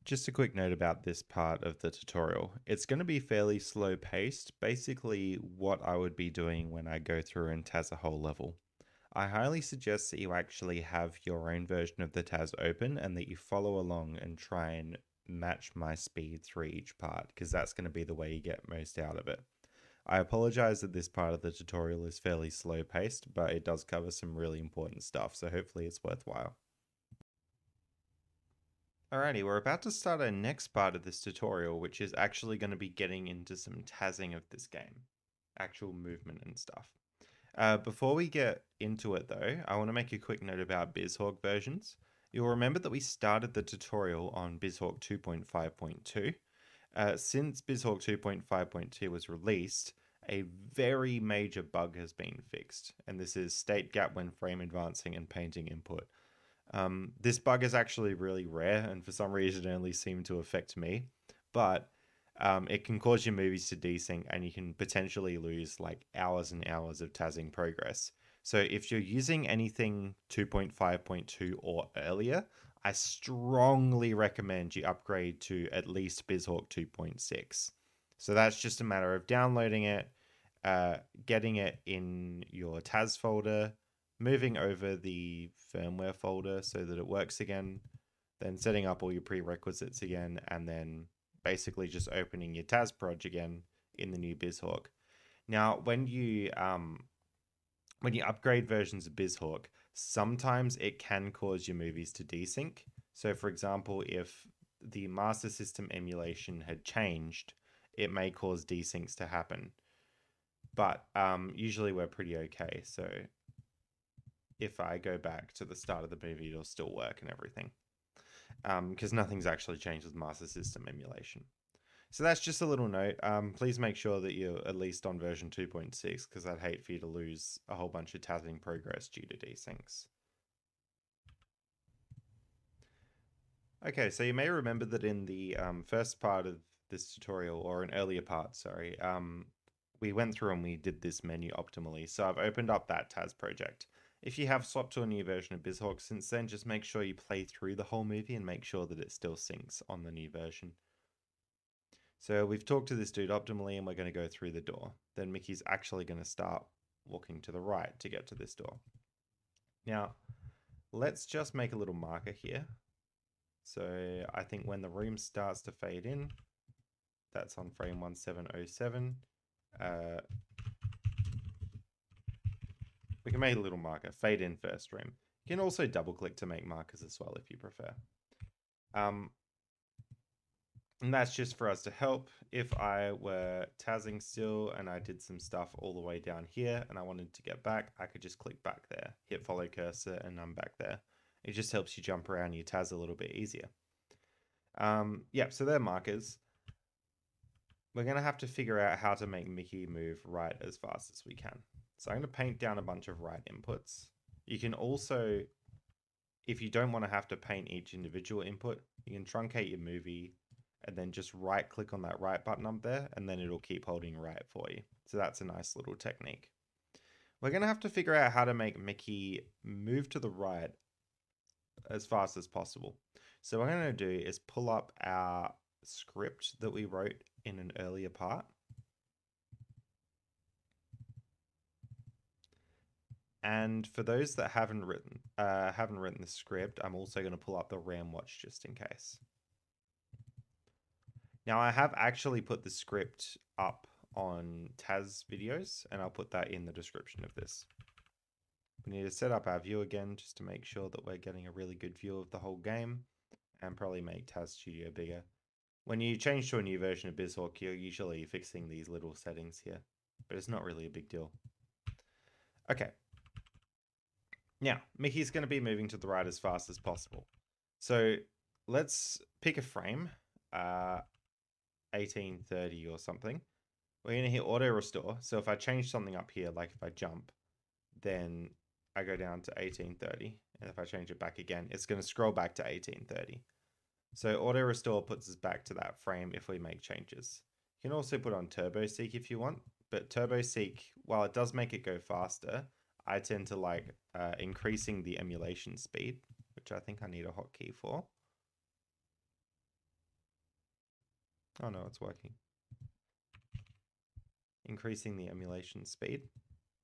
Just a quick note about this part of the tutorial. It's going to be fairly slow paced, basically what I would be doing when I go through and TAS a whole level. I highly suggest that you actually have your own version of the TAS open and that you follow along and try and match my speed through each part, because that's going to be the way you get most out of it. I apologize that this part of the tutorial is fairly slow paced, but it does cover some really important stuff, so hopefully it's worthwhile. Alrighty, we're about to start our next part of this tutorial, which is actually going to be getting into some TASing of this game. Actual movement and stuff. Before we get into it though, I want to make a quick note about BizHawk versions. You'll remember that we started the tutorial on BizHawk 2.5.2. Since BizHawk 2.5.2 was released, a very major bug has been fixed, and this is state gap when frame advancing and painting input. This bug is actually really rare, and for some reason it only seemed to affect me, but it can cause your movies to desync, and you can potentially lose like hours and hours of TASing progress. So if you're using anything 2.5.2 or earlier, I strongly recommend you upgrade to at least BizHawk 2.6. So that's just a matter of downloading it, getting it in your TAS folder, moving over the firmware folder so that it works again, then setting up all your prerequisites again, and then basically just opening your TAS proj again in the new BizHawk. Now, when you upgrade versions of BizHawk, sometimes it can cause your movies to desync. So for example, if the Master System emulation had changed, it may cause desyncs to happen. But usually we're pretty okay. So if I go back to the start of the movie, it'll still work and everything. Because nothing's actually changed with Master System emulation. So that's just a little note. Please make sure that you're at least on version 2.6, because I'd hate for you to lose a whole bunch of TASing progress due to desyncs. Okay, so you may remember that in the first part of this tutorial, or an earlier part, sorry, we went through and we did this menu optimally. So I've opened up that TAS project. If you have swapped to a new version of BizHawk since then, just make sure you play through the whole movie and make sure that it still syncs on the new version. So we've talked to this dude optimally and we're going to go through the door. Then Mickey's actually going to start walking to the right to get to this door. Now, let's just make a little marker here. So I think when the room starts to fade in, that's on frame 1707. We can make a little marker, fade in first room. You can also double click to make markers as well if you prefer. And that's just for us to help. If I were TASing still and I did some stuff all the way down here and I wanted to get back, I could just click back there, hit follow cursor, and I'm back there. It just helps you jump around your TAS a little bit easier. Yeah, so they're markers. We're going to have to figure out how to make Mickey move right as fast as we can. So I'm going to paint down a bunch of right inputs. You can also, if you don't want to have to paint each individual input, you can truncate your movie and then just right click on that right button up there, and then it'll keep holding right for you. So that's a nice little technique. We're going to have to figure out how to make Mickey move to the right as fast as possible. So what I'm going to do is pull up our script that we wrote in an earlier part. And for those that haven't written the script, I'm also going to pull up the RAM watch just in case. Now I have actually put the script up on TAS videos, and I'll put that in the description of this. We need to set up our view again just to make sure that we're getting a really good view of the whole game, and probably make TAS Studio bigger. When you change to a new version of BizHawk, you're usually fixing these little settings here, but it's not really a big deal. Okay. Now, Mickey's going to be moving to the right as fast as possible. So let's pick a frame, 1830 or something. We're going to hit auto restore. So if I change something up here, like if I jump, then I go down to 1830. And if I change it back again, it's going to scroll back to 1830. So auto restore puts us back to that frame if we make changes. You can also put on turbo seek if you want, but turbo seek, while it does make it go faster, I tend to like increasing the emulation speed, which I think I need a hotkey for. Oh no, it's working. Increasing the emulation speed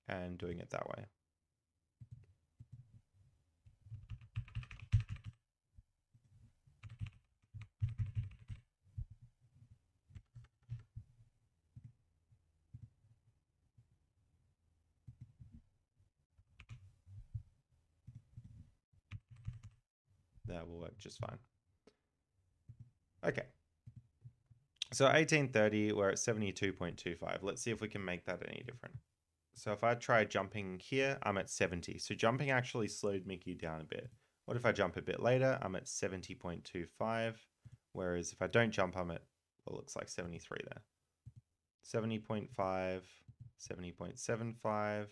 and doing it that way. That will work just fine. Okay. So 1830, we're at 72.25. Let's see if we can make that any different. So if I try jumping here, I'm at 70. So jumping actually slowed Mickey down a bit. What if I jump a bit later? I'm at 70.25. Whereas if I don't jump, I'm at what looks like 73 there. 70.5, 70.75,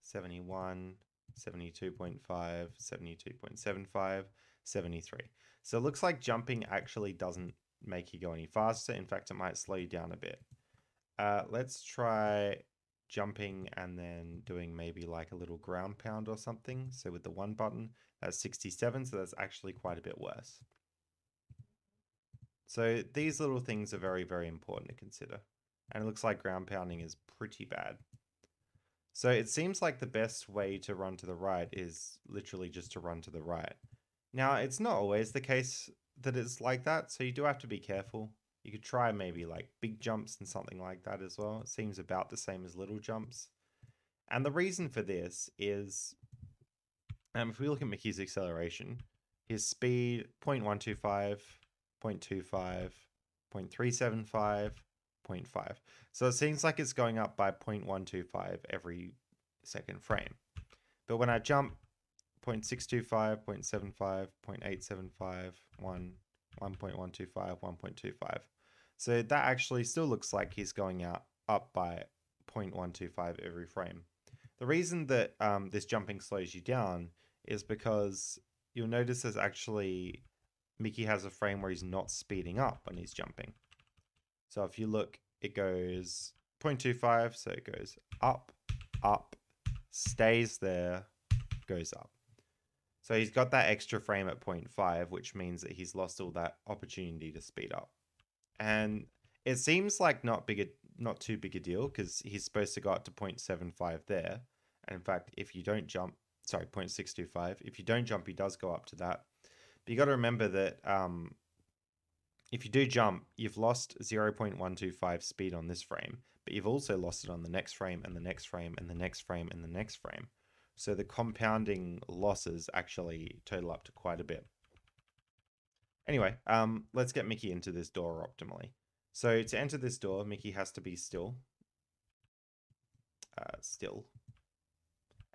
71, 72.5, 72.75, 73. So it looks like jumping actually doesn't make you go any faster. In fact, it might slow you down a bit. Let's try jumping and then doing maybe like a little ground pound or something. So with the one button, that's 67. So that's actually quite a bit worse. So these little things are very, very important to consider. And it looks like ground pounding is pretty bad. So it seems like the best way to run to the right is literally just to run to the right. Now, it's not always the case that it's like that, so you do have to be careful. You could try maybe like big jumps and something like that as well. It seems about the same as little jumps. And the reason for this is, if we look at Mickey's acceleration, his speed 0.125, 0.25, 0.375, 0.5. So it seems like it's going up by 0.125 every second frame. But when I jump 0.625, 0.75, 0.875, 1.125, 1.25. So that actually still looks like he's going up by 0.125 every frame. The reason that this jumping slows you down is because you'll notice there's actually, Mickey has a frame where he's not speeding up when he's jumping. So if you look, it goes 0.25, so it goes up, up, stays there, goes up. So he's got that extra frame at 0.5, which means that he's lost all that opportunity to speed up. And it seems like not too big a deal because he's supposed to go up to 0.75 there. And in fact, if you don't jump, sorry, 0.625, if you don't jump, he does go up to that. But you got to remember that if you do jump, you've lost 0.125 speed on this frame, but you've also lost it on the next frame and the next frame and the next frame and the next frame. So the compounding losses actually total up to quite a bit. Anyway, let's get Mickey into this door optimally. So to enter this door, Mickey has to be still.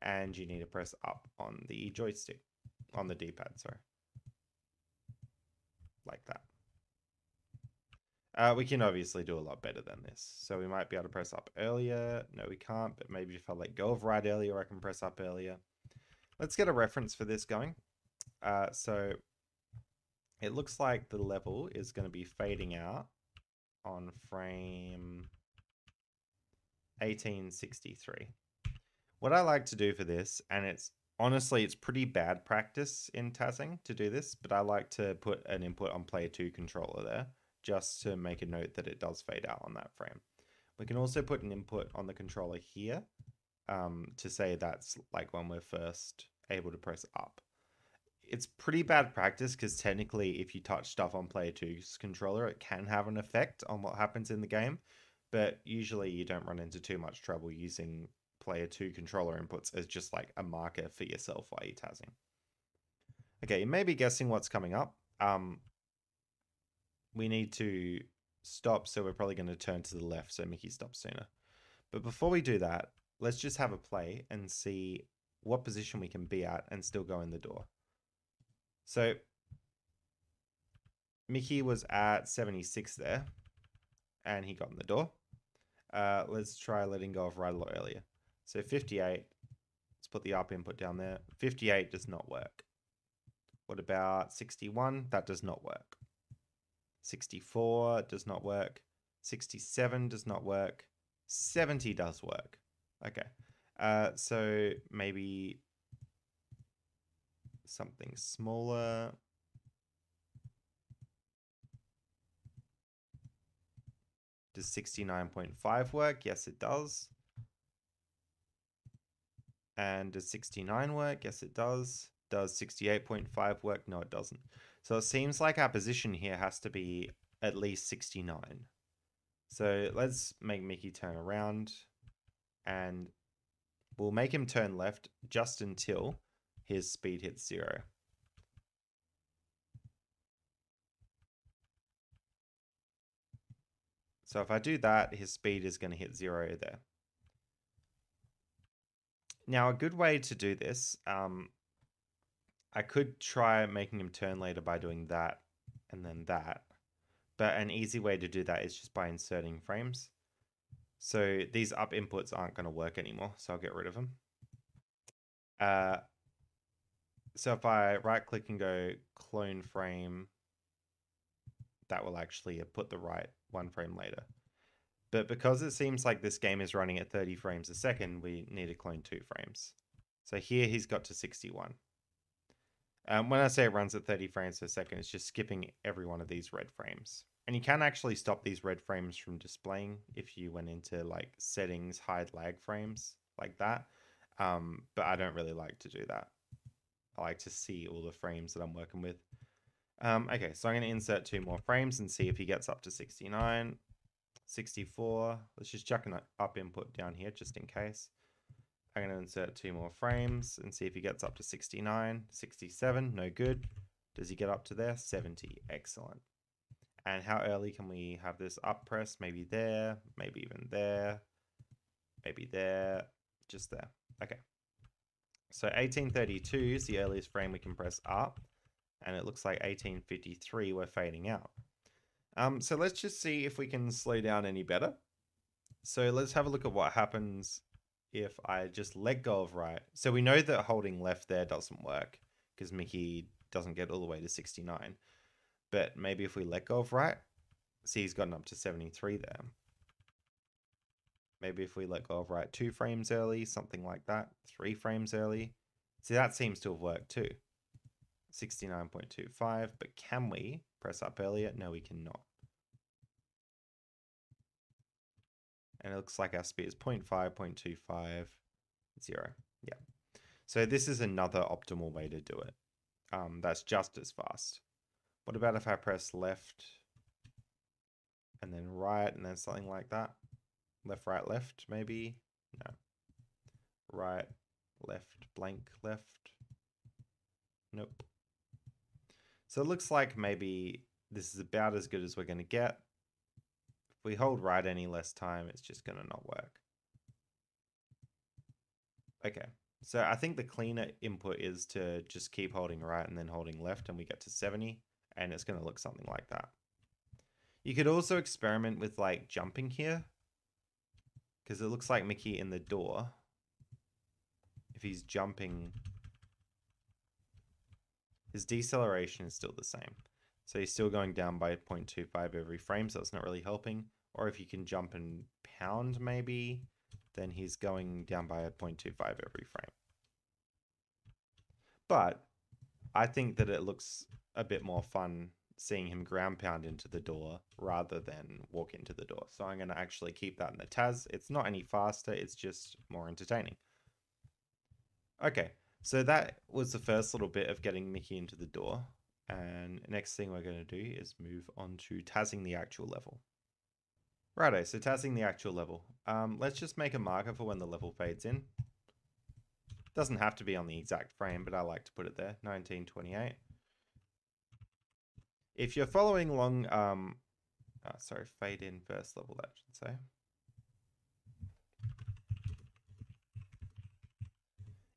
And you need to press up on the joystick, on the D-pad, sorry. Like that. We can obviously do a lot better than this. So we might be able to press up earlier. No, we can't, but maybe if I let go of right earlier, I can press up earlier. Let's get a reference for this going. So it looks like the level is going to be fading out on frame 1863. What I like to do for this, and it's honestly, it's pretty bad practice in TASing to do this, but I like to put an input on player 2 controller there, just to make a note that it does fade out on that frame. We can also put an input on the controller here to say that's like when we're first able to press up. It's pretty bad practice because technically if you touch stuff on player 2's controller, it can have an effect on what happens in the game, but usually you don't run into too much trouble using player 2 controller inputs as just like a marker for yourself while you're TASing. Okay, you may be guessing what's coming up. We need to stop, so we're probably going to turn to the left so Mickey stops sooner. But before we do that, let's just have a play and see what position we can be at and still go in the door. So Mickey was at 76 there, and he got in the door. Let's try letting go of right a lot earlier. So 58, let's put the up input down there. 58 does not work. What about 61? That does not work. 64 does not work. 67 does not work. 70 does work. Okay. So maybe something smaller. Does 69.5 work? Yes, it does. And does 69 work? Yes, it does. Does 68.5 work? No, it doesn't. So it seems like our position here has to be at least 69. So let's make Mickey turn around, and we'll make him turn left just until his speed hits 0. So if I do that, his speed is going to hit 0 there. Now, a good way to do this, I could try making him turn later by doing that and then that. But an easy way to do that is just by inserting frames. So these up inputs aren't going to work anymore, so I'll get rid of them. So if I right click and go clone frame, that will actually put the right one frame later. But because it seems like this game is running at 30 frames a second, we need to clone 2 frames. So here he's got to 61. When I say it runs at 30 frames per second, it's just skipping every one of these red frames. And you can actually stop these red frames from displaying if you went into like settings, hide lag frames like that. But I don't really like to do that. I like to see all the frames that I'm working with. Okay, so I'm going to insert 2 more frames and see if he gets up to 69, 64. Let's just chuck an up input down here just in case. I'm going to insert 2 more frames and see if he gets up to 69, 67, no good. Does he get up to there? 70, excellent. And how early can we have this up press? Maybe there, maybe even there, maybe there, just there. Okay. So 1832 is the earliest frame we can press up, and it looks like 1853 we're fading out. So let's just see if we can slow down any better. So let's have a look at what happens if I just let go of right. So we know that holding left there doesn't work because Mickey doesn't get all the way to 69. But maybe if we let go of right, see he's gotten up to 73 there. Maybe if we let go of right 2 frames early, something like that, 3 frames early. See, that seems to have worked too. 69.25, but can we press up earlier? No, we cannot. And it looks like our speed is 0.5, 0.25, 0. Yeah. So this is another optimal way to do it. That's just as fast. What about if I press left and then right and then something like that? Left, right, left, maybe? No. Right, left, blank, left. Nope. So it looks like maybe this is about as good as we're going to get. If we hold right any less time, it's just going to not work. Okay, so I think the cleaner input is to just keep holding right and then holding left, and we get to 70, and it's going to look something like that. You could also experiment with like jumping here, because it looks like Mickey in the door, if he's jumping, his deceleration is still the same. So he's still going down by 0.25 every frame, so it's not really helping. Or if you can jump and pound maybe, then he's going down by 0.25 every frame. But I think that it looks a bit more fun seeing him ground pound into the door rather than walk into the door. So I'm going to actually keep that in the TAS. It's not any faster, it's just more entertaining. Okay, so that was the first little bit of getting Mickey into the door. And next thing we're going to do is move on to TASing the actual level. Righto, so TASing the actual level. Let's just make a marker for when the level fades in. Doesn't have to be on the exact frame, but I like to put it there, 1928. If you're following along, sorry, fade in first level, that should say.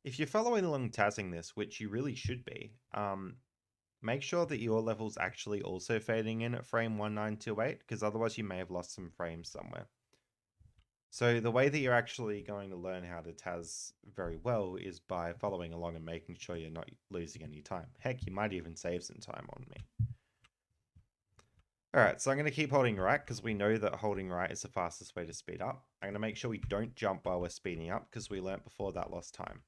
If you're following along TASing this, which you really should be, make sure that your level's actually also fading in at frame 1928, because otherwise you may have lost some frames somewhere. So the way that you're actually going to learn how to TAS very well is by following along and making sure you're not losing any time. Heck, you might even save some time on me. Alright, so I'm going to keep holding right because we know that holding right is the fastest way to speed up. I'm going to make sure we don't jump while we're speeding up because we learnt before that lost time.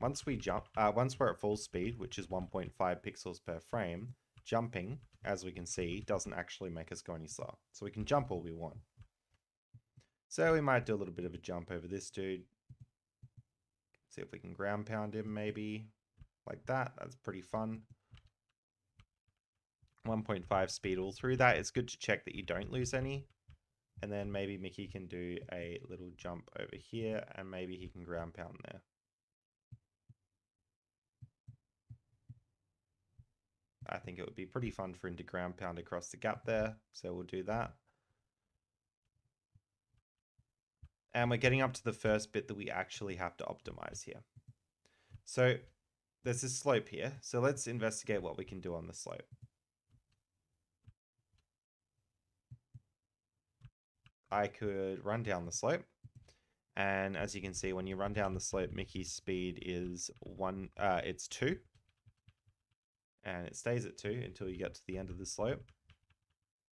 Once we jump, once we're at full speed, which is 1.5 pixels per frame, jumping, as we can see, doesn't actually make us go any slower. So we can jump all we want. So we might do a little bit of a jump over this dude. See if we can ground pound him maybe like that. That's pretty fun. 1.5 speed all through that. It's good to check that you don't lose any. And then maybe Mickey can do a little jump over here and maybe he can ground pound there. I think it would be pretty fun for him to ground pound across the gap there. So we'll do that. And we're getting up to the first bit that we actually have to optimize here. So there's this slope here. So let's investigate what we can do on the slope. I could run down the slope. And as you can see, when you run down the slope, Mickey's speed is it's 2. And it stays at 2 until you get to the end of the slope.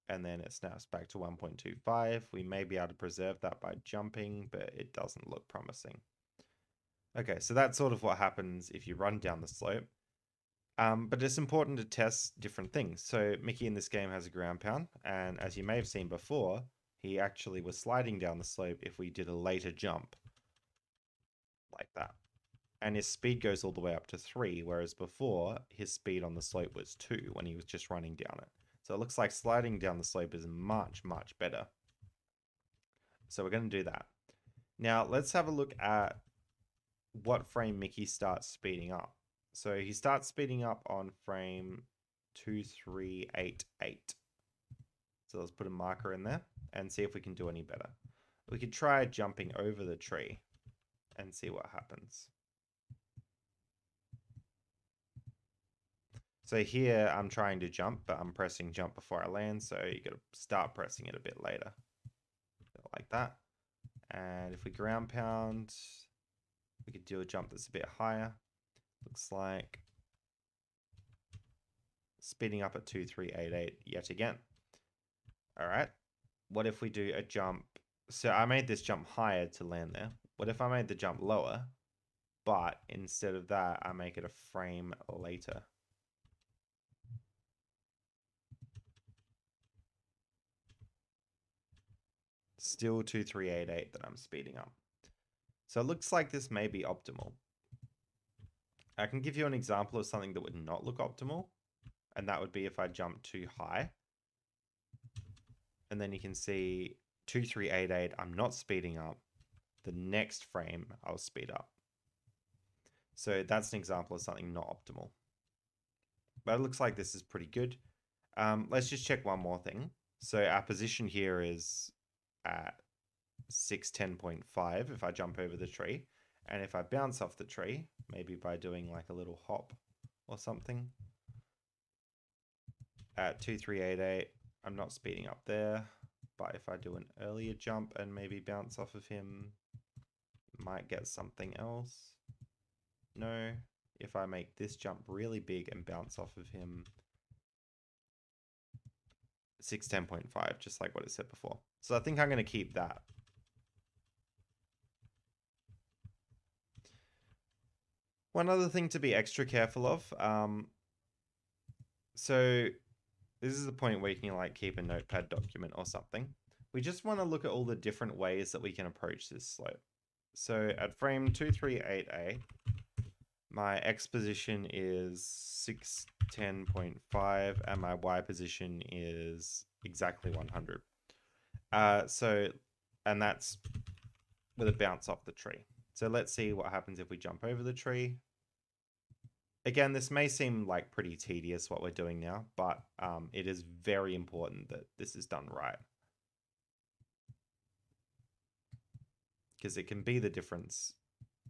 And then it snaps back to 1.25. We may be able to preserve that by jumping, but it doesn't look promising. Okay, so that's sort of what happens if you run down the slope. But it's important to test different things. So Mickey in this game has a ground pound, and as you may have seen before, he actually was sliding down the slope if we did a later jump. Like that. And his speed goes all the way up to 3, whereas before, his speed on the slope was 2 when he was just running down it. So it looks like sliding down the slope is much, much better. So we're going to do that. Now, let's have a look at what frame Mickey starts speeding up. So he starts speeding up on frame 2388. So let's put a marker in there and see if we can do any better. We could try jumping over the tree and see what happens. So here I'm trying to jump, but I'm pressing jump before I land. So you got to start pressing it a bit later. Like that. And if we ground pound, we could do a jump that's a bit higher. Looks like speeding up at 2388 yet again. All right. What if we do a jump? So I made this jump higher to land there. What if I made the jump lower, but instead of that, I make it a frame later? Still 2388 that I'm speeding up. So it looks like this may be optimal. I can give you an example of something that would not look optimal, and that would be if I jump too high. And then you can see 2388, I'm not speeding up. The next frame, I'll speed up. So that's an example of something not optimal. But it looks like this is pretty good. Let's just check one more thing. So our position here is at 610.5 if I jump over the tree. And if I bounce off the tree, maybe by doing like a little hop or something, at 2388, I'm not speeding up there. But if I do an earlier jump and maybe bounce off of him, might get something else. No. If I make this jump really big and bounce off of him, 610.5, just like what it said before. So I think I'm going to keep that. One other thing to be extra careful of. So this is the point where you can like keep a notepad document or something. We just want to look at all the different ways that we can approach this slope. So at frame 2388, my X position is 610.5 and my Y position is exactly 100. And that's with a bounce off the tree. So let's see what happens if we jump over the tree. Again, this may seem like pretty tedious what we're doing now, but it is very important that this is done right. Because it can be the difference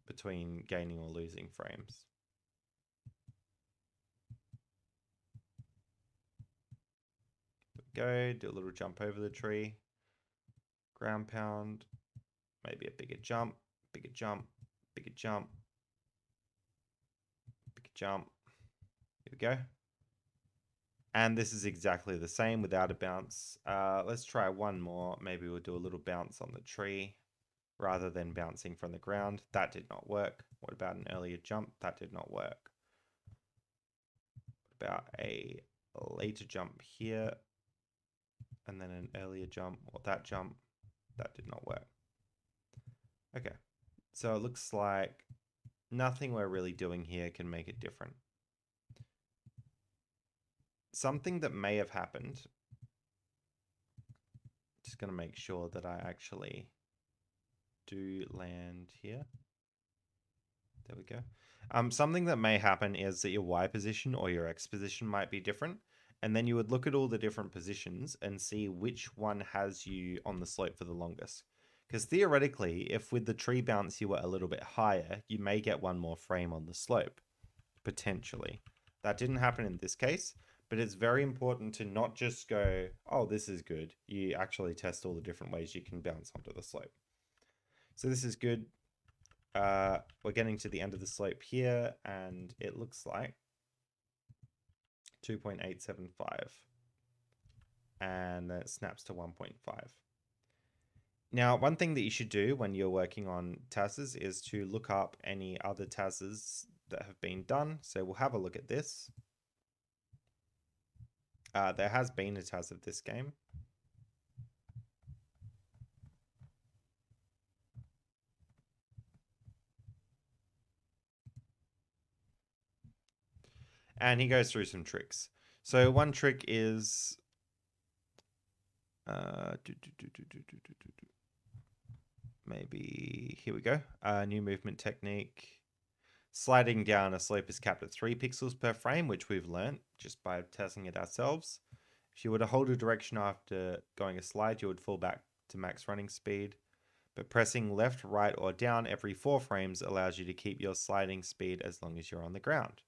between gaining or losing frames. Go, do a little jump over the tree. Ground pound. Maybe a bigger jump, bigger jump, bigger jump. Bigger jump. Here we go. And this is exactly the same without a bounce. Let's try one more. Maybe we'll do a little bounce on the tree rather than bouncing from the ground. That did not work. What about an earlier jump? That did not work. What about a later jump here? And then an earlier jump or that jump? That did not work. Okay, so it looks like nothing we're really doing here can make it different. Something that may have happened, just going to make sure that I actually do land here. There we go. Something that may happen is that your Y position or your X position might be different. And then you would look at all the different positions and see which one has you on the slope for the longest. Because theoretically, if with the tree bounce you were a little bit higher, you may get one more frame on the slope, potentially. That didn't happen in this case, but it's very important to not just go, oh, this is good. You actually test all the different ways you can bounce onto the slope. So this is good. We're getting to the end of the slope here, and it looks like 2.875. And then it snaps to 1.5. Now, one thing that you should do when you're working on TASs is to look up any other TASs that have been done. So we'll have a look at this. There has been a TAS of this game. And he goes through some tricks. So one trick is maybe here we go. New movement technique. Sliding down a slope is capped at 3 pixels per frame, which we've learnt just by testing it ourselves. If you were to hold a direction after going a slide, you would fall back to max running speed. But pressing left, right, or down every 4 frames allows you to keep your sliding speed as long as you're on the ground.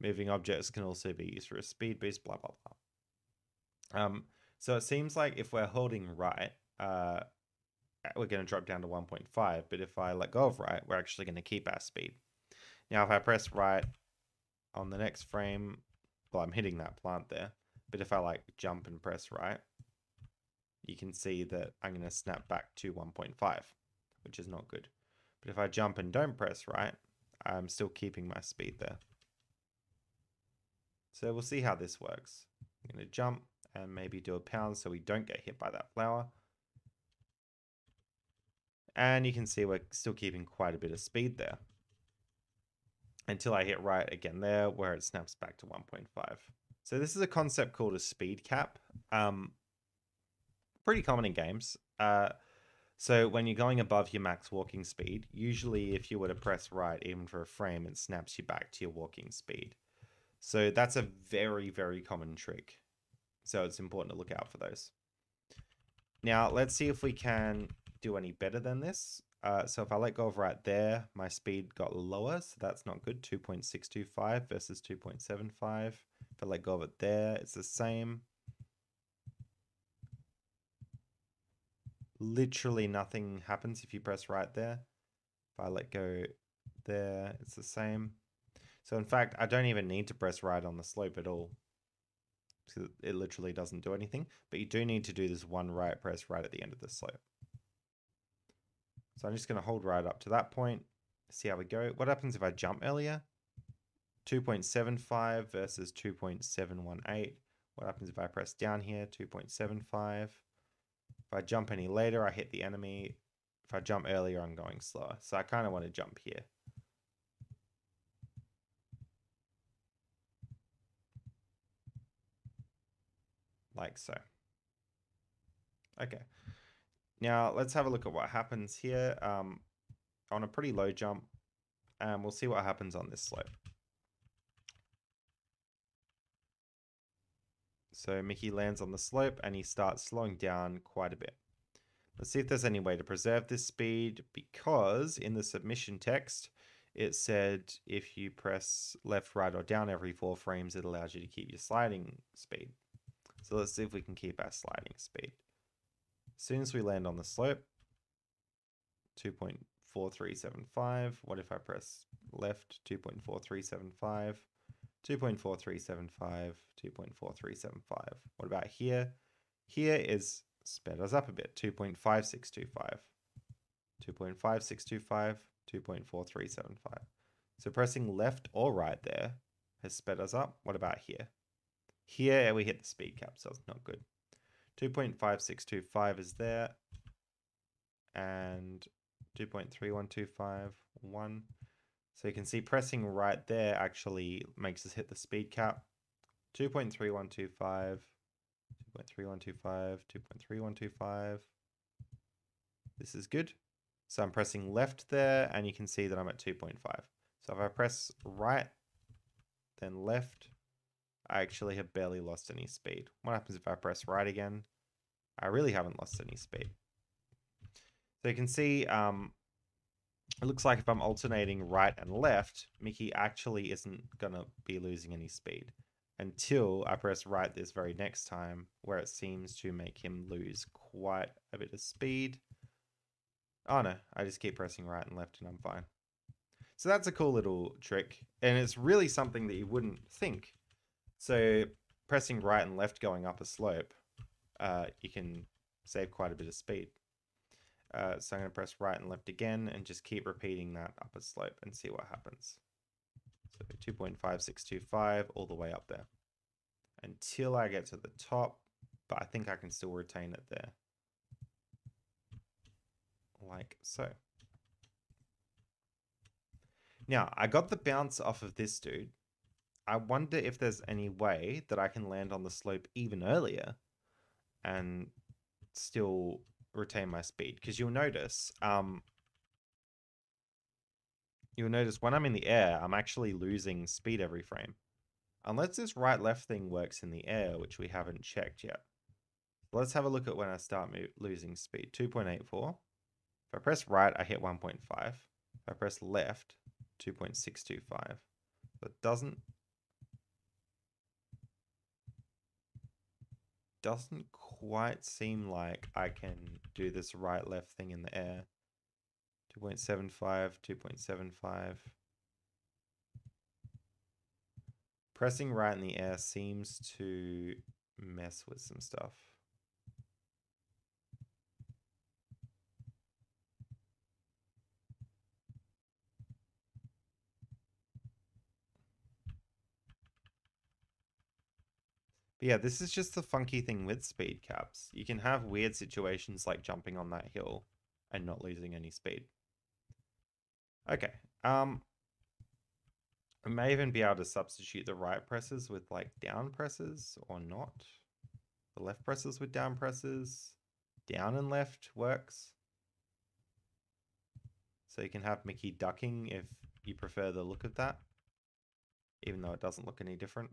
Moving objects can also be used for a speed boost, blah, blah, blah. So it seems like if we're holding right, we're going to drop down to 1.5. But if I let go of right, we're actually going to keep our speed. Now, if I press right on the next frame, well, I'm hitting that plant there. But if I like jump and press right, you can see that I'm going to snap back to 1.5, which is not good. But if I jump and don't press right, I'm still keeping my speed there. So we'll see how this works. I'm going to jump and maybe do a pound so we don't get hit by that flower. And you can see we're still keeping quite a bit of speed there. Until I hit right again there, where it snaps back to 1.5. So this is a concept called a speed cap. Pretty common in games. So when you're going above your max walking speed, usually if you were to press right, even for a frame, it snaps you back to your walking speed. So that's a very, very common trick. So it's important to look out for those. Now, let's see if we can do any better than this. So if I let go of right there, my speed got lower, so that's not good. 2.625 versus 2.75. If I let go of it there, it's the same. Literally nothing happens if you press right there. If I let go there, it's the same. So in fact, I don't even need to press right on the slope at all. It literally doesn't do anything, but you do need to do this one right press right at the end of the slope. So I'm just going to hold right up to that point, see how we go. What happens if I jump earlier? 2.75 versus 2.718. What happens if I press down here? 2.75. If I jump any later, I hit the enemy. If I jump earlier, I'm going slower. So I kind of want to jump here. Like so. Okay. Now let's have a look at what happens here on a pretty low jump. And we'll see what happens on this slope. So Mickey lands on the slope and he starts slowing down quite a bit. Let's see if there's any way to preserve this speed, because in the submission text, it said if you press left, right, or down every 4 frames, it allows you to keep your sliding speed. So let's see if we can keep our sliding speed. As soon as we land on the slope, 2.4375. What if I press left? 2.4375. 2.4375, 2.4375. What about here? Here is sped us up a bit, 2.5625, 2.5625, 2.4375. So pressing left or right there has sped us up. What about here? Here we hit the speed cap, so it's not good. 2.5625 is there, and 2.3125, 1. So you can see pressing right there actually makes us hit the speed cap. 2.3125, 2.3125, 2.3125. This is good. So I'm pressing left there, and you can see that I'm at 2.5. So if I press right, then left, I actually have barely lost any speed. What happens if I press right again? I really haven't lost any speed. So you can see it looks like if I'm alternating right and left, Mickey actually isn't going to be losing any speed until I press right this very next time, where it seems to make him lose quite a bit of speed. Oh no, I just keep pressing right and left and I'm fine. So that's a cool little trick, and it's really something that you wouldn't think. So pressing right and left going up a slope, you can save quite a bit of speed. So I'm going to press right and left again and just keep repeating that up a slope and see what happens. So 2.5625 all the way up there until I get to the top, but I think I can still retain it there. Like so. Now, I got the bounce off of this dude. I wonder if there's any way that I can land on the slope even earlier and still retain my speed. Because you'll notice when I'm in the air, I'm actually losing speed every frame. Unless this right-left thing works in the air, which we haven't checked yet. Let's have a look at when I start losing speed. 2.84. If I press right, I hit 1.5. If I press left, 2.625. But doesn't quite seem like I can do this right-left thing in the air. 2.75, 2.75. Pressing right in the air seems to mess with some stuff. But yeah, this is just the funky thing with speed caps. You can have weird situations like jumping on that hill and not losing any speed. Okay. I may even be able to substitute the right presses with like down presses or not. The left presses with down presses. Down and left works. So you can have Mickey ducking if you prefer the look of that, even though it doesn't look any different.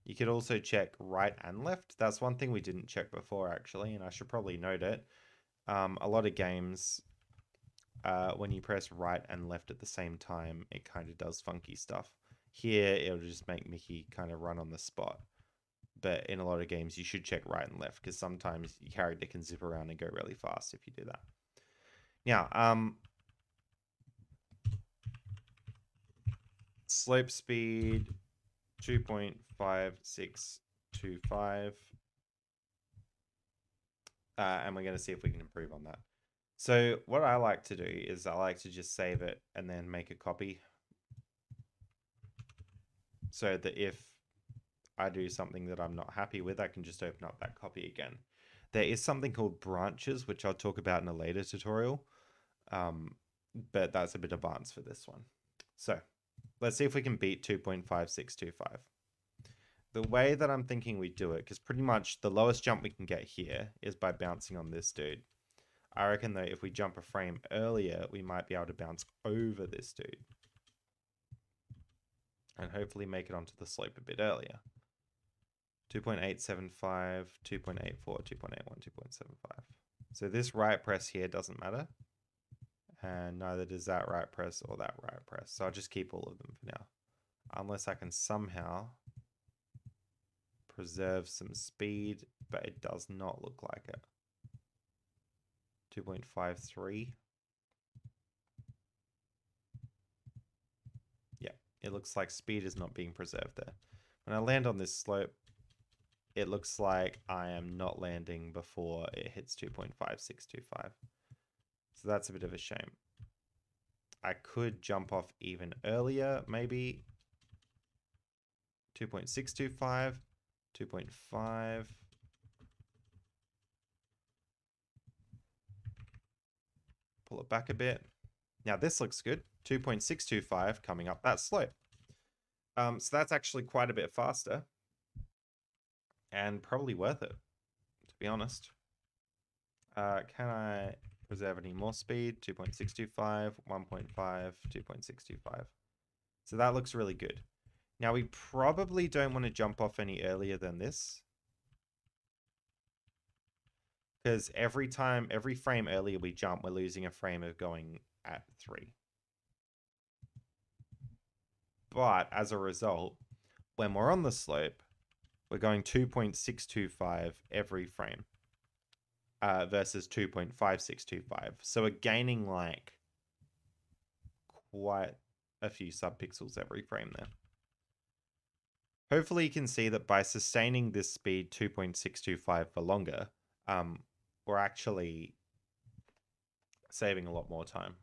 You could also check right and left. That's one thing we didn't check before, actually, and I should probably note it. A lot of games, when you press right and left at the same time, it kind of does funky stuff. Here, it'll just make Mickey kind of run on the spot. But in a lot of games, you should check right and left, because sometimes your character can zip around and go really fast if you do that. Now, slope speed 2.5625. And we're going to see if we can improve on that. So what I like to do is I like to just save it and then make a copy. So that if I do something that I'm not happy with, I can just open up that copy again. There is something called branches, which I'll talk about in a later tutorial. But that's a bit advanced for this one. So let's see if we can beat 2.5625. The way that I'm thinking we do it, because pretty much the lowest jump we can get here is by bouncing on this dude. I reckon though if we jump a frame earlier, we might be able to bounce over this dude. And hopefully make it onto the slope a bit earlier. 2.875, 2.84, 2.81, 2.75. So this right press here doesn't matter. And neither does that right press or that right press. So I'll just keep all of them for now. Unless I can somehow preserve some speed, but it does not look like it. 2.53. Yeah, it looks like speed is not being preserved there. When I land on this slope, it looks like I am not landing before it hits 2.5625. So that's a bit of a shame. I could jump off even earlier, maybe. 2.625, 2.5. Pull it back a bit. Now this looks good. 2.625 coming up that slope. So that's actually quite a bit faster. And probably worth it, to be honest. Can I preserve any more speed? 2.625, 1.5, 2.625. So that looks really good. Now we probably don't want to jump off any earlier than this. Because every frame earlier we jump, we're losing a frame of going at 3. But as a result, when we're on the slope, we're going 2.625 every frame versus 2.5625. So we're gaining like quite a few subpixels every frame there. Hopefully you can see that by sustaining this speed 2.625 for longer, we're actually saving a lot more time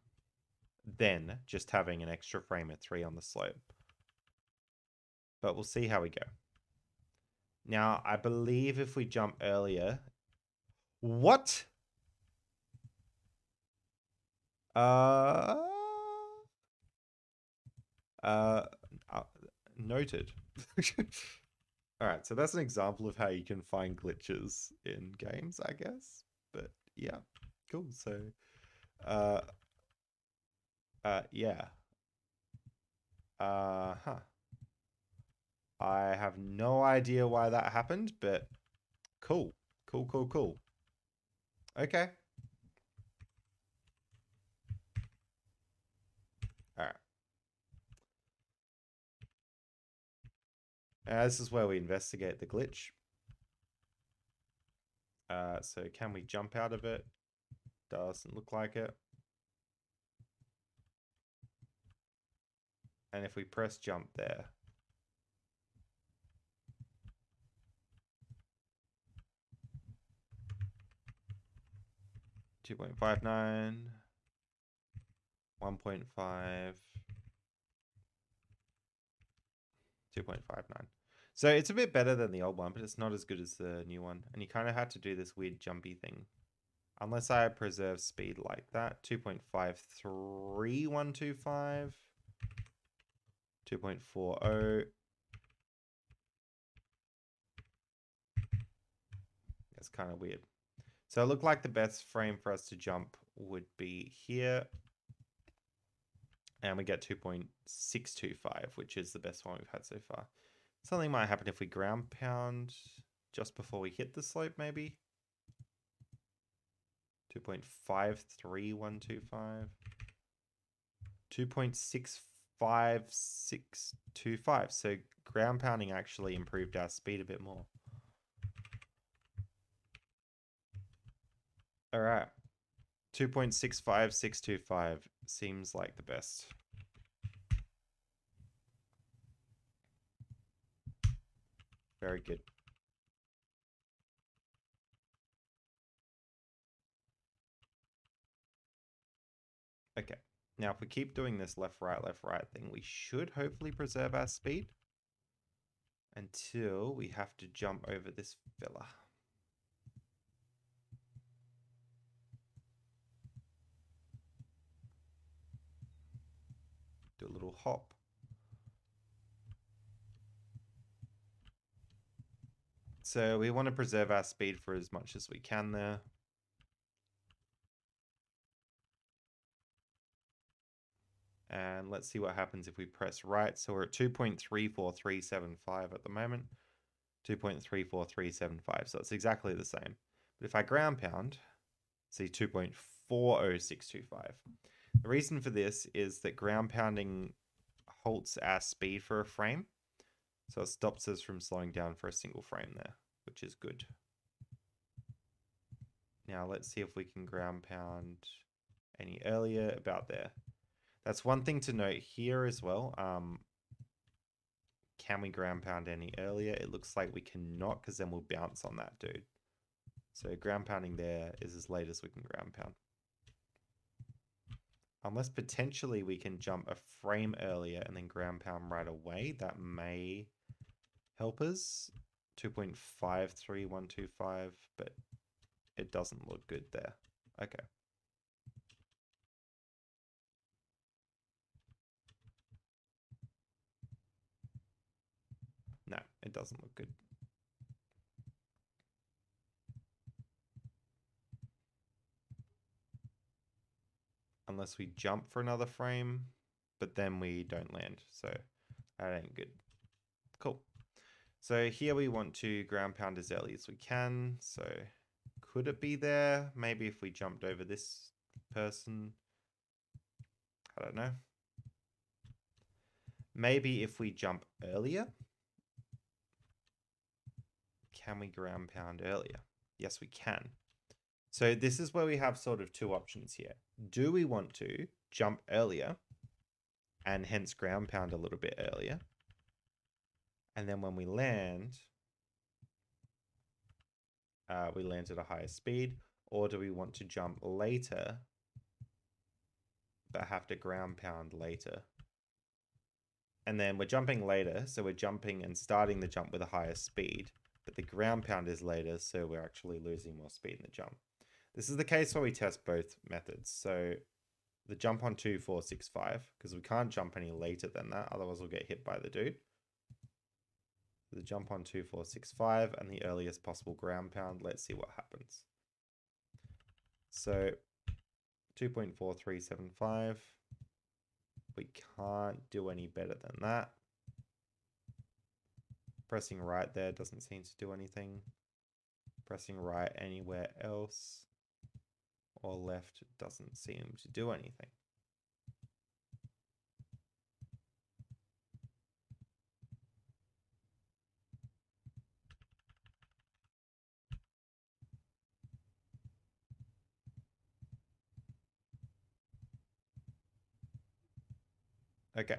than just having an extra frame at 3 on the slope. But we'll see how we go. Now, I believe if we jump earlier... What? Noted. Alright, so that's an example of how you can find glitches in games, I guess. But yeah, cool. So, yeah. I have no idea why that happened, but cool. Cool. Okay. Alright. This is where we investigate the glitch. So can we jump out of it? Doesn't look like it. And if we press jump there, .59, 1.5, 2.59. So it's a bit better than the old one, but it's not as good as the new one. And you kind of had to do this weird jumpy thing. Unless I preserve speed like that. 2.53125. 2.40. That's kind of weird. So it looked like the best frame for us to jump would be here. And we get 2.625, which is the best one we've had so far. Something might happen if we ground pound just before we hit the slope, maybe. 2.53125. 2.65625. So ground pounding actually improved our speed a bit more. All right. 2.65625 seems like the best. Very good. Okay. Now, if we keep doing this left, right thing, we should hopefully preserve our speed until we have to jump over this fella. Do a little hop. So we want to preserve our speed for as much as we can there. And let's see what happens if we press right. So we're at 2.34375 at the moment. 2.34375. So it's exactly the same. But if I ground pound, see 2.40625. The reason for this is that ground pounding halts our speed for a frame. So it stops us from slowing down for a single frame there, which is good. Now let's see if we can ground pound any earlier, about there. That's one thing to note here as well. Can we ground pound any earlier? It looks like we cannot, because then we'll bounce on that dude. So ground pounding there is as late as we can ground pound. Unless potentially we can jump a frame earlier and then ground pound right away. That may help us. 2.53125, but it doesn't look good there. Okay. it doesn't look good. Unless we jump for another frame, but then we don't land. So that ain't good. Cool. So here we want to ground pound as early as we can. So could it be there? Maybe if we jumped over this person. I don't know. Maybe if we jump earlier. Can we ground pound earlier? Yes, we can. So this is where we have sort of two options here. Do we want to jump earlier and hence ground pound a little bit earlier? And then when we land at a higher speed, or do we want to jump later but have to ground pound later? And then we're jumping later, so we're jumping and starting the jump with a higher speed, but the ground pound is later, so we're actually losing more speed in the jump. This is the case where we test both methods. So the jump on 2, 4, 6, 5, because we can't jump any later than that, otherwise we'll get hit by the dude. The jump on 2, 4, 6, 5, and the earliest possible ground pound. Let's see what happens. So 2.4375. We can't do any better than that. Pressing right there doesn't seem to do anything. Pressing right anywhere else or left doesn't seem to do anything. Okay.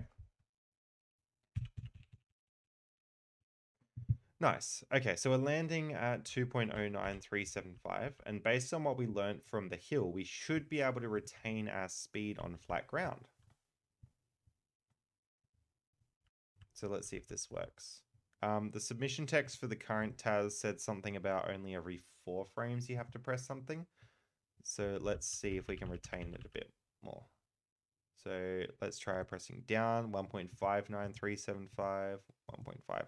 Nice. Okay, so we're landing at 2.09375, and based on what we learned from the hill, we should be able to retain our speed on flat ground. So let's see if this works. The submission text for the current TAS said something about only every 4 frames you have to press something. So let's see if we can retain it a bit more. So let's try pressing down, 1.59375, 1.59,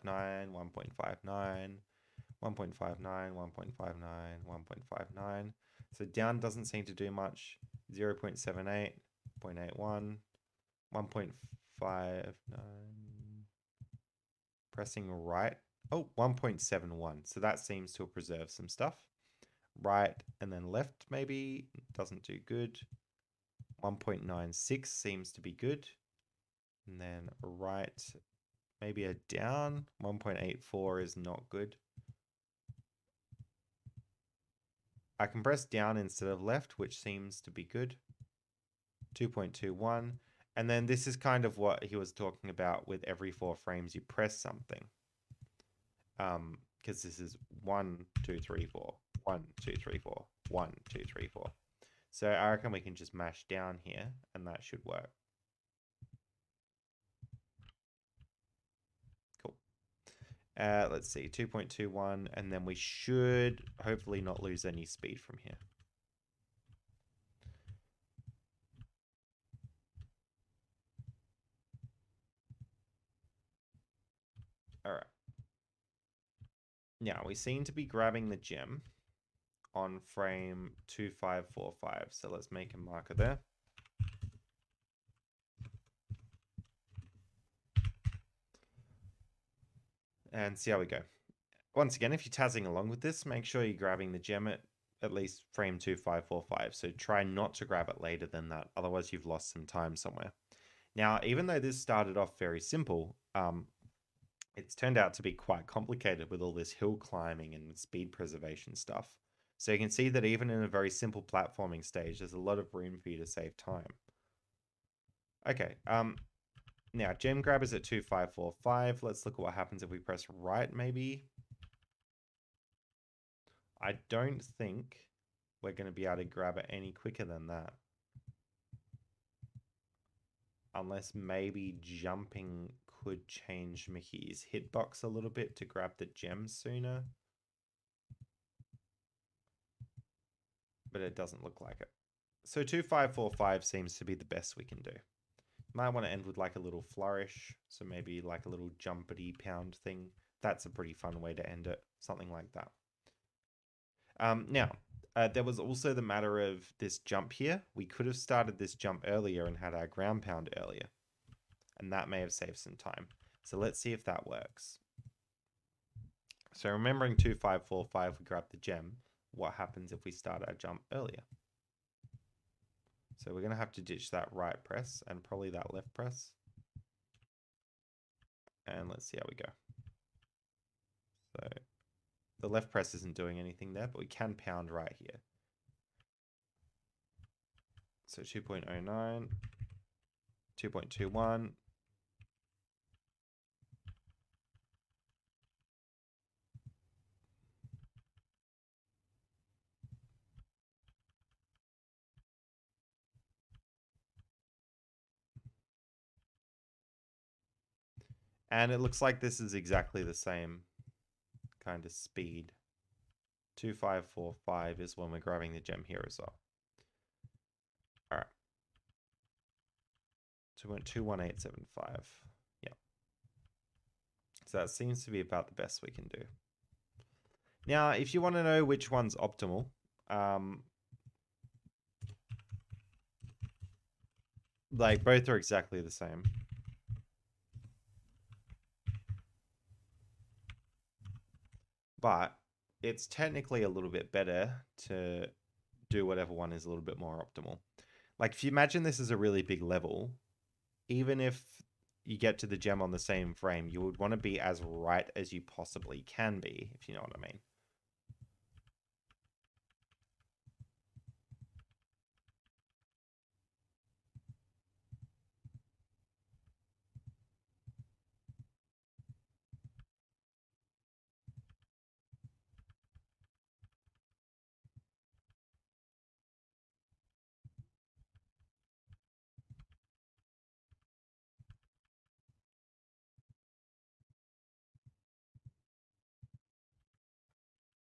1.59, 1.59, 1.59, 1.59. So down doesn't seem to do much. 0.78, 0.81, 1.59. Pressing right. Oh, 1.71. So that seems to have preserved some stuff. Right and then left maybe doesn't do good. 1.96 seems to be good. And then right, maybe a down. 1.84 is not good. I can press down instead of left, which seems to be good. 2.21. And then this is kind of what he was talking about with every 4 frames you press something. Because this is 1, 2, 3, 4. 1, 2, 3, 4. 1, 2, 3, 4. So I reckon we can just mash down here and that should work. Cool. Let's see, 2.21, and then we should hopefully not lose any speed from here. All right. Now we seem to be grabbing the gem on frame 2545. So let's make a marker there. And see how we go. Once again, if you're tazzing along with this, make sure you're grabbing the gem at least frame 2545. So try not to grab it later than that. Otherwise, you've lost some time somewhere. Now, even though this started off very simple, it's turned out to be quite complicated with all this hill climbing and speed preservation stuff. So you can see that even in a very simple platforming stage, there's a lot of room for you to save time. Okay, now gem grab is at 2545. Let's look at what happens if we press right, maybe. I don't think we're going to be able to grab it any quicker than that. Unless maybe jumping could change Mickey's hitbox a little bit to grab the gem sooner. But it doesn't look like it. So 2545 seems to be the best we can do. Might want to end with like a little flourish. So maybe like a little jumpity pound thing. that's a pretty fun way to end it. Something like that. Now, there was also the matter of this jump here. We could have started this jump earlier and had our ground pound earlier. And that may have saved some time. So let's see if that works. So remembering 2545, we grab the gem. What happens if we start our jump earlier? So we're going to have to ditch that right press and probably that left press. And let's see how we go. So the left press isn't doing anything there, but we can pound right here. So 2.09, 2.21. And it looks like this is exactly the same kind of speed. 2545 is when we're grabbing the gem here as well. All right. 2.21875. Yeah. So that seems to be about the best we can do. Now, if you want to know which one's optimal, like both are exactly the same. But it's technically a little bit better to do whatever one is a little bit more optimal. Like if you imagine this is a really big level, even if you get to the gem on the same frame, you would want to be as right as you possibly can be, if you know what I mean.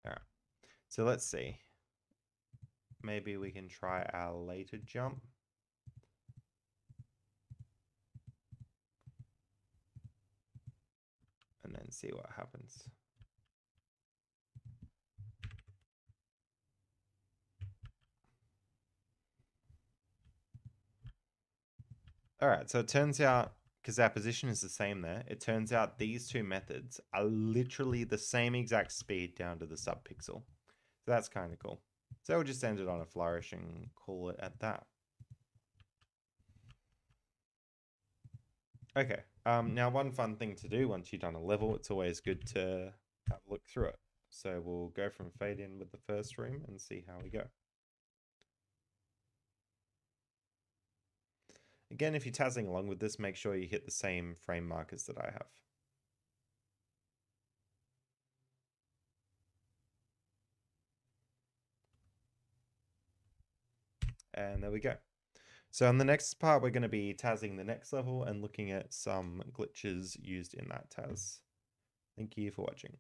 All right. So let's see. Maybe we can try our later jump. And then see what happens. All right, so it turns out, because our position is the same there, it turns out these two methods are literally the same exact speed down to the subpixel. So that's kind of cool. So we'll just end it on a flourish and call it at that. Okay, now one fun thing to do once you've done a level, it's always good to have a look through it. So we'll go from fade in with the first room and see how we go. Again, if you're TASing along with this, make sure you hit the same frame markers that I have. And there we go. So in the next part, we're going to be TASing the next level and looking at some glitches used in that TAS. Thank you for watching.